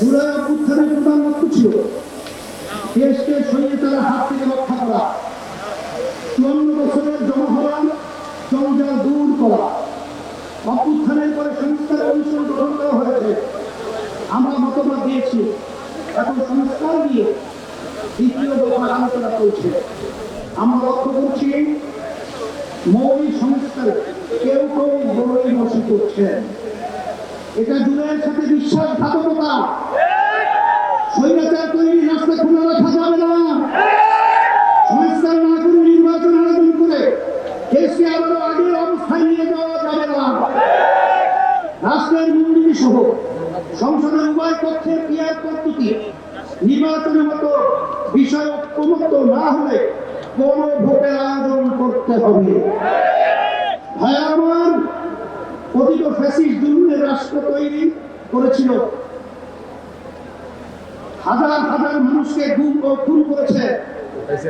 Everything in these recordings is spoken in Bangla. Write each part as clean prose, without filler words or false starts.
জুলাই অভ্যুত্থানের প্রধান লক্ষ্য ছিল দেশকে স্বৈরাচারের হাত থেকে রক্ষা করা, 54 বছরের জনহরণ জঞ্জাল দূর করা। অভ্যুত্থানের পরে সংস্কার কমিশন গঠন করা হয়েছে, আমরা মতামত দিয়েছি। এখন সংস্কার নিয়ে দ্বিতীয় দফার আলোচনা চলছে। আমরা লক্ষ্য করছি মৌলিক সংস্কারে কেউ কেউ বড়ই বসে করছে। এটা জুলাইয়ের সাথে বিশ্বাসঘাতকতা। স্বৈরাচার তৈরি রাস্তা খোলা রাখা যাবে না। সংস্কার না করে নির্বাচন আয়োজন করে দেশকে আবারও আগের অবস্থায় নিয়ে যাওয়া যাবে না। রাষ্ট্রের মূলনীতি সহ সংসদের উভয় পক্ষের ক্রিয়ার পদ্ধতি নির্বাচনের মতো বিষয় ঐক্যমত্য না হলে কোন ভোটের আয়োজন করতে হবে। ভাই আমার, অতীত ফ্যাসিস্ট জুলুমের রাষ্ট্র তৈরি করেছিল, হাজার হাজার মানুষকে গুম ও খুন করেছে,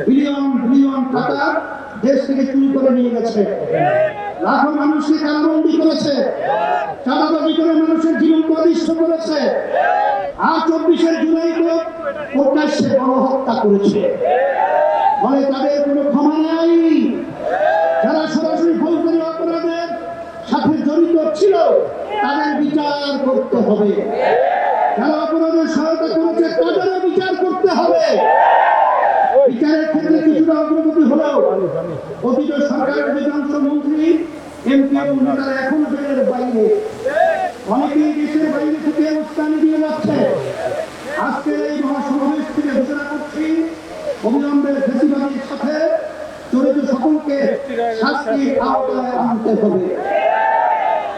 বিলিয়ন বিলিয়ন টাকা দেশ থেকে চুরি করে নিয়ে গেছে, লাখো মানুষকে কারাবন্দী করেছে, চাঁদাবাজি করে মানুষের জীবন অনিষ্ট করেছে, আর 24 জুলাইকে প্রকাশ্যে গণহত্যা করেছে। ফলে তাদের কোনো ক্ষমা নাই। যারা সরাসরি ফৌজদারি অপরাধের সাথে জড়িত ছিল তাদের বিচার করতে হবে। যারা অপরাধের সহায়তা করেছে তাদেরও বিচার করতে হবে। বিচারের ক্ষেত্রে কিছুটা অগ্রগতি হলেও অতীত সরকারের অধিকাংশ মন্ত্রী এমপি ও নেতারা এখন জেলের বাইরে, অনেকেই দেশের বাইরে থেকে উস্কানি দিয়ে যাচ্ছে। আজকের এই মহাসমাবেশ থেকে ঘোষণা করছি, অবিলম্বের ফ্যাসিবাদের সাথে জড়িত সকলকে শাস্তির আওতায় আনতে হবে।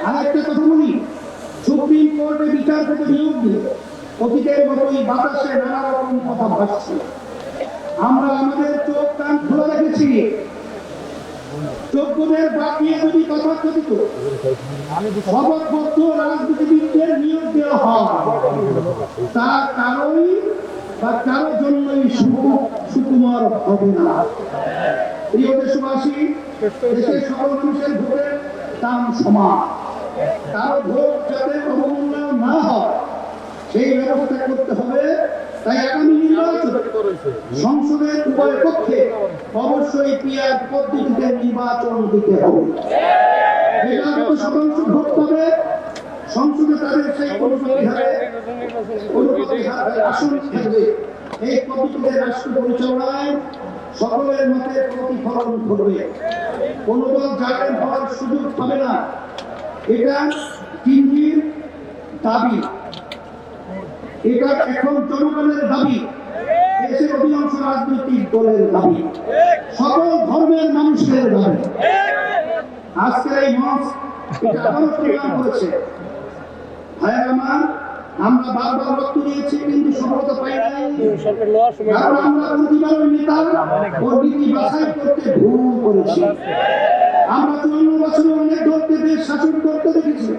আরেকটা কথা বলি, সুপ্রিম কোর্টে বিচারপতি নিয়োগ দিয়ে অতীতের মতোই বাতাসে নানা রকম কথা ভাসছে। আমরা আমাদের চোখ কান খোলা রেখেছি। যোগ্যদের বাদ দিয়ে যদি তথাকথিত শপথবদ্ধ রাজনীতিবিদদের নিয়োগ দেওয়া হয়, তা কারোই বা কারোর জন্যই সুকুমার হবে না। প্রিয় দেশবাসী, দেশের সকল মানুষের ভোটের দাম সমান। কারো ভোট যাতে অবমূল্যায়ন না হয় সেই ব্যবস্থা করতে হবে। তাই আগামী নির্বাচন সংসদের উভয় পক্ষে অবশ্যই পিআর পদ্ধতিতে নির্বাচন দিতে হবে। যেটা যত শতাংশ ভোট পাবে সংসদে তাদের সেই আসন থাকবে। এই পদ্ধতিতে রাষ্ট্র পরিচালনায় সকলের মতের প্রতিফলন ঘটবে। কোন দল জায়গায় হওয়ার সুযোগ পাবে না। এটা তিনটির দাবি, এটা এখন জনগণের দাবি, দেশের অধিকাংশ রাজনৈতিক দলের দাবি, সকল ধর্মের মানুষের দাবি। আজকের এই মঞ্চ এটা আবারও প্রমাণ করেছে। ভাইয়ের আমার, আমরা বারবার রক্ত দিয়েছি কিন্তু সফলতা পাই নাই। কারণ আমরা প্রতিবারের নেতা ও নীতি বাছাই করতে ভুল করেছি। আমরা 54 বছরে অনেক দলকে দেশ শাসন করতে দেখেছি,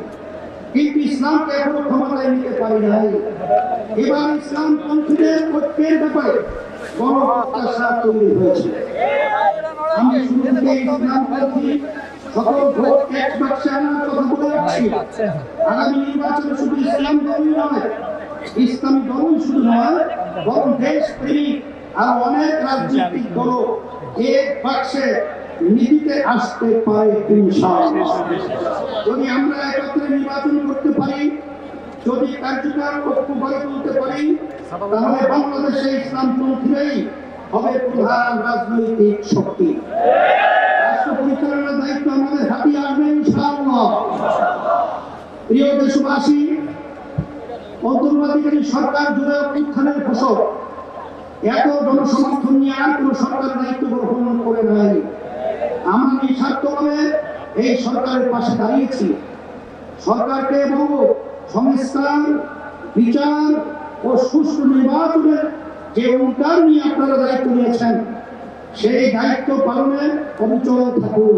কিন্তু ইসলামকে এখনো ক্ষমতায় নিতে পারি নাই। এবার ইসলাম পন্থীদের ঐক্যের ব্যাপারে গণপ্রত্যাশা তৈরি হয়েছে। আমি শুরু থেকে ইসলাম পন্থী সকল ভোট এক বাক্সে আনার কথা বলে আসছি। আগামী নির্বাচনে শুধু ইসলাম দলই নয়, ইসলামী দলই শুধু নয়, বরং দেশ প্রেমিক আর অনেক রাজনৈতিক দল এক বাক্সে নীতিতে আসতে পারে ইনশাআল্লাহ। যদি আমরা একত্রে নির্বাচন করতে পারি, যদি কার্যকর ঐক্য গড়ে তুলতে পারি, তাহলে বাংলাদেশে ইসলামপন্থীরাই হবে প্রধান রাজনৈতিক শক্তি। রাষ্ট্র পরিচালনার দায়িত্ব আমাদের হাতে আসবে ইনশাআল্লাহ। প্রিয় দেশবাসী, অন্তর্বর্তীকালীন সরকার জুলাই অভ্যুত্থানের ফসল এত জনসমর্থন নিয়ে আর কোন সরকার দায়িত্ব গ্রহণ করে নাই। আমরা নিঃস্বার্থভাবে এই সরকারের পাশে দাঁড়িয়েছি। সরকারকে বলবো, সংস্কার, বিচার ও সুষ্ঠু নির্বাচনের যে অঙ্গীকার নিয়ে আপনারা দায়িত্ব নিয়েছেন সেই দায়িত্ব পালনে অবিচল থাকুন।